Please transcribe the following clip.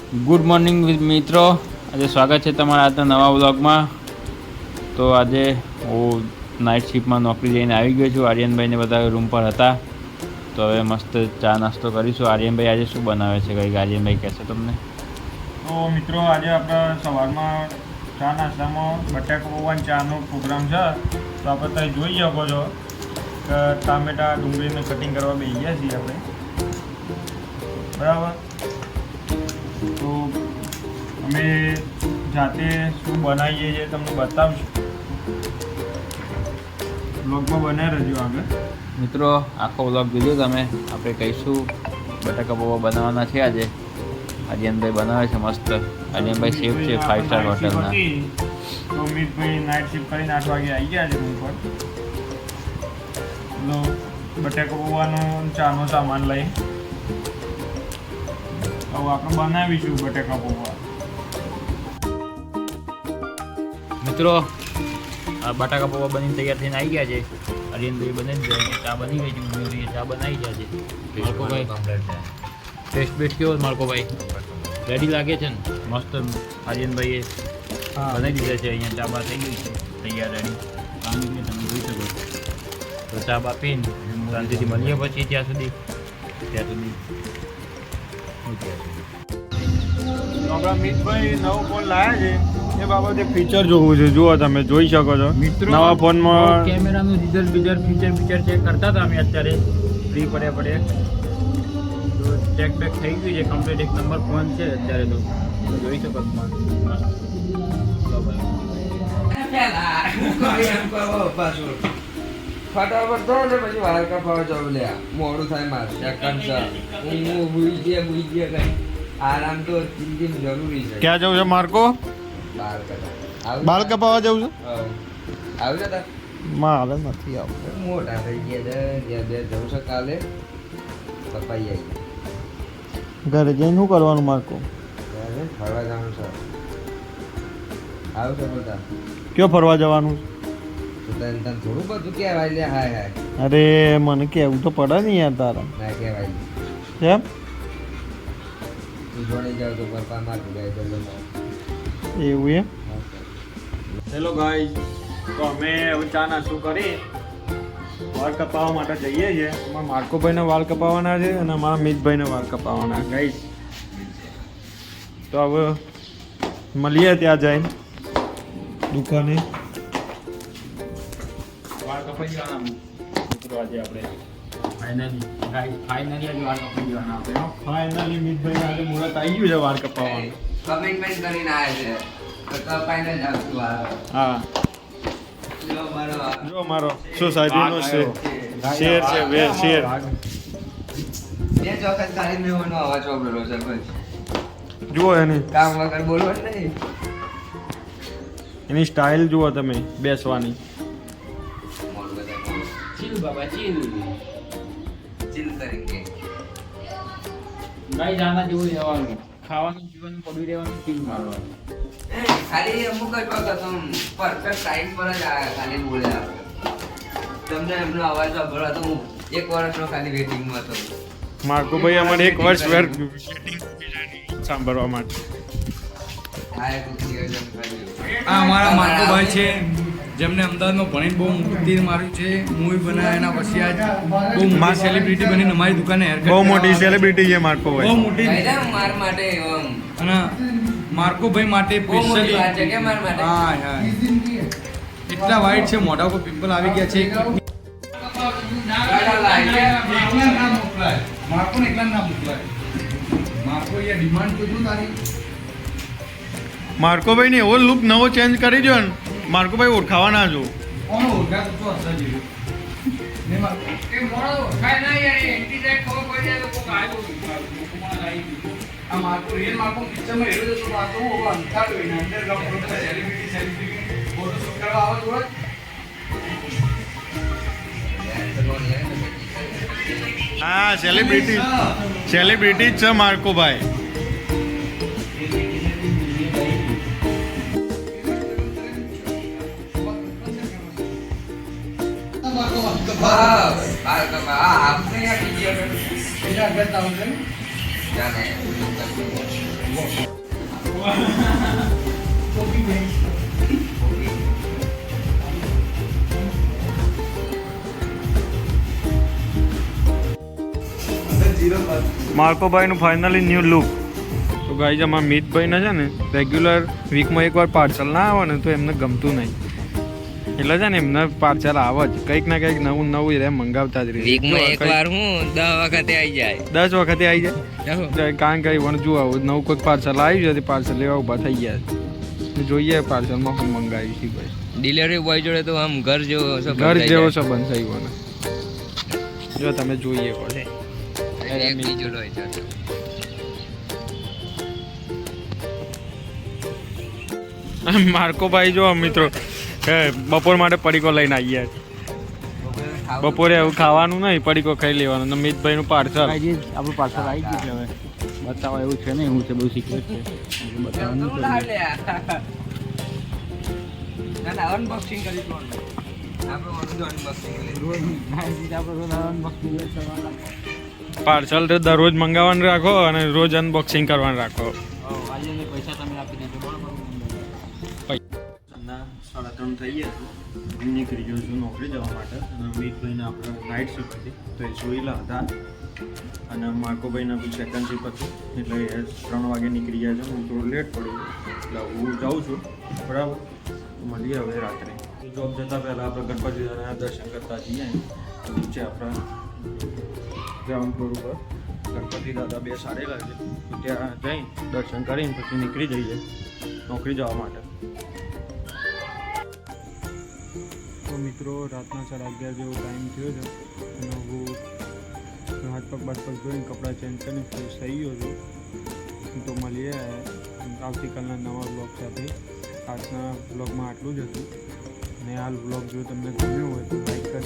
Good morning મિત્રો, આજે સ્વાગત છે તમારા આજના નવા વ્લોગમાં. તો આજે હું નાઇટ શિફ્ટમાં નોકરી જઈને આવી ગયો છું. આર્યનભાઈને બધા રૂમ પર હતા, તો હવે મસ્ત ચા નાસ્તો કરીશું. આર્યનભાઈ આજે શું બનાવે છે કંઈક આર્યનભાઈ કહેશે તમને. તો મિત્રો આજે આપણે સવારમાં ચા નાસ્તામાં બટાકા પૌવા ચાનો પ્રોગ્રામ છે. તો આપણે ત્યાં જોઈ શકો છો કે ટામેટા ડુંગળીને કટિંગ કરવા બેસી ગયા છીએ આપણે, બરાબર. તો અમે જાતે શું બનાવીએ છીએ તમને બતાવશું, બ્લોગમાં બનાવી રહેજો આગળ. મિત્રો આખો વ્લોગ જોજો તમે. આપણે કહીશું બટાકા પૌવા બનાવવાના છે આજે. આર્યનભાઈ બનાવે છે મસ્ત. આર્યનભાઈ શેફ છે 5 સ્ટાર હોટલના. તો અમિતભાઈ નાઇટ શિફ્ટ કરીને 8 વાગે આવી ગયા છે રૂમ પર. તો બટાકા પૌવાનો ચાનો સામાન લઈ હવે આપણે બનાવીશું બટાકા પૌવા. મિત્રો આ બટાકા પૌવા બનીને તૈયાર થઈને આવી ગયા છે. આર્યનભાઈ બને જ ચા બની ગઈ છે. મમ્મી ચા બનાવી ગયા છે. માર્કોભાઈ ટેસ્ટ બેસ્ટ કેવો માર્કોભાઈ? રેડી લાગે છે ને મસ્ત. આર્યનભાઈએ બનાવી દીધા છે. અહીંયા ચા બા થઈ ગઈ છે તૈયાર રેડી. કામ તમે જોઈ શકો. તો ચા બા પીને શાંતિથી મળીએ પછી ત્યાં સુધી આપણા મિતભાઈ નવો ફોન લાવ્યા છે, એ બાબતે ફીચર જોવું છે. જુઓ તમે જોઈ શકો છો મિત્રો નવા ફોનમાં કેમેરાનું રિઝલ્ટ ફીચર ચેક કરતા હતા અમે અત્યારે ફ્રી પડે તો ચેક બેક થઈ ગયું છે કમ્પ્લીટ. એક નંબર ફોન છે અત્યારે તો જોઈ શકો ફોન. ફટાફટ દો ને પછી વાળ કપાવા જાવ લે. મોડું થાય મારે સેકન્ડ છે. હું ભૂઈ ગયા કઈ આરામ તો જિંદગી જરૂરી છે. ક્યાં જવું છે માર્કો? બાલ કપાવવા જવું છે. આવ્યું ને મારે નથી આવતું. મોટા થઈ ગયા છે. બે જવું છે કાલે કપાઈ આવી. ઘરે જઈને શું કરવાનું માર્કો? ફરવા જવાનું છે. આવું છે બધા કયો ફરવા જવાનું છે? તને થોડું બધું કહેવાય લે. હાય અરે મને કેવું તો પડે ને યાર તારા. ના કહેવાય કેમ? તું જોડે જાવ તો પપ્પા મારું ગાય તો એવું એમ? હેલો ગાઈસ, તો અમે હવે ચા નાસ્તો કરી વાળ કપાવવા માટે જઈએ છીએ. અમારા માર્કોભાઈને વાળ કપાવવાના છે અને અમારા મિતભાઈને વાળ કપાવવાના ગાઈસ. તો હવે મળીએ ત્યાં જઈને દુકાને. વાળ કપાઈ જવાના મિત્રો આજે આપણે ફાઇનલી આજે વાળ કપાઈ જવાના આપણે. ફાઇનલી મિતભાઈ આજે મુહૂર્ત આવી ગયું છે વાળ કપાવવાનું. કમિટમેન્ટ કરીને આવ્યા છે તો કપાઈને જ આવતું આ. હા જો મારો જો મારો સોસાયટીનો શેર છે બે શેર. બે ચોખત ખાલી મેવાનો અવાજ વાપરેલો છે બસ. જુઓ એની કામ વગર બોલવાનું નહીં. એની સ્ટાઇલ જુઓ તમે બેસવાની. મોડું બધા મોડું. ચીલ બાબા ચીલ. ચિલ કરેંગે. ગાઈ જાના જેવું રહેવાનું. ખાવાનું પીવાનું પડી રહેવાનું ચીલ મારવાનું. ખાલી અમુક જ વખત પરફેક્ટ ટાઈમ પર જ આવ્યા ખાલી બોલ્યા. તમને એમનો અવાજ સાંભળવા તો હું 1 વર્ષનો ખાલી વેટિંગમાં હતો. માર્કોભાઈ અમારે 1 વર્ષ વેટિંગ સાંભળવા માટે. આ એક નિયોજન કર્યું. આ અમારા માર્કોભાઈ છે જેમને અમદાવાદમાં ભણીને બહુ તીર માર્યું છે. મૂવી બનાવ્યા એના પછી આજ બહુ મોટી સેલિબ્રિટી બનીને અમારી દુકાને હેરકટ બહુ મોટી સેલિબ્રિટી છે માર્કોભાઈ. બહુ મોટી. કહી દે માર માટે એમ. અને માર્કોભાઈ માટે બહુ મોટી વાત છે સ્પેશિયલી કે માર માટે. હા એટલા વાઈટ છે મોઢા ઉપર પિમ્પલ આવી ગયા છે. માર્કો એકલા ના મોકલાય. માર્કો એ ડિમાન્ડ જોજો તારી. માર્કોભાઈ ને એવો લુક નવો ચેન્જ કરી દો ને. માર્કોભાઈ ઓળખાવા ના જો. કોનો ઓળખા તો હસા જેવું ને માર્કો એ મોડો ઓળખાય ના યાર. એન્ટી ટાઈપ ખબર પડી જાય તો કોક આવ્યો આ માર્કો રિયલ માર્કો પિક્ચરમાં હેરો તો માર્કો અંધારો હોય ને અંડરગ્રાઉન્ડ પર સેલિબ્રિટી ફોટો કરવા આવે જોડે. હા સેલિબ્રિટી જ છે માર્કોભાઈ. આપને યાર બીજી એના આગળ તાવ છે જાને માર્કોભાઈનું ફાઇનલી ન્યૂ લુક. તો ગાઈઝ અમારા મિતભાઈને છે ને રેગ્યુલર વીકમાં એકવાર પાર્સલ ના આવે ને તો એમને ગમતું નહીં, એટલે છે ને એમને પાર્સલ આવે જ કંઈક ના કંઈક નવું નવું એ મંગાવતા જ રહે. વીકમાં એકવાર હું 10 વખતે આવી જાય. 10 વખતે આવી જાય. કારણ કે વણ જો આવું નવું કોઈક પાર્સલ આવ્યું છે તે પાર્સલ લેવા ઊભા થઈ ગયા. જોઈએ પાર્સલમાં હું મંગાવ્યું છે ભાઈ. ડિલિવરી બોય જોડે તો આમ ઘર જેવો ઘર જેવો સંબંધ થઈ ગયો ને. જો તમે જોઈએ પડે એક બીજો હોય છે. માર્કોભાઈ જો મિત્રો બપોર માટે પડીકો લઈને આવીએ. બપોરે એવું ખાવાનું નહીં, પડીકો ખાઈ લેવાનું. મિતભાઈનું પાર્સલ. આપણું પાર્સલ આવી ગયું છે. હવે બતાવવા એવું છે નહીં, હું છે બધું સિક્રેટ છે બતાવવાનું. અનબોક્સિંગ કરી પાર્સલ તો દરરોજ મંગાવવાનું રાખો અને રોજ અનબોક્સિંગ કરવાનું રાખો. પૈસા તમે આપી દેજો બરાબર. 3:30 થઈ ગયા છે. નીકળી ગયો છું નોકરી જવા માટે. અને મિતભાઈને આપણે નાઇટ શિફ્ટ હતી તો એ જોયેલા હતા. અને માર્કોભાઈના બી સેકન્ડ શિફ્ટ હતું એટલે એ 3 વાગે નીકળી ગયા છે. હું થોડું લેટ પડ્યું એટલે હું જાઉં છું. બરાબર, મળીએ હવે રાત્રે. જોબ જતાં પહેલાં આપણે ગણપતિ દાદાના દર્શન કરતા જઈએ. નીચે આપણા ગ્રાઉન્ડ ફ્લોર ઉપર ગણપતિ દાદા બે સારેલા છે, તો ત્યાં જઈ દર્શન કરીને પછી નીકળી જઈએ નોકરી જવા માટે. તો મિત્રો રાતના 11:30 જેવો ટાઈમ થયો છે અને હું હાથ પગ ધોઈને કપડાં ચેન્જ કરીને ફ્રેશ થઈ ગયો છું. તો મળીએ આવતીકાલના નવા બ્લોગ સાથે. આજના બ્લોગમાં આટલું જ હતું. અને આ બ્લોગ જો તમને ગમ્યો હોય તો લાઈક કરી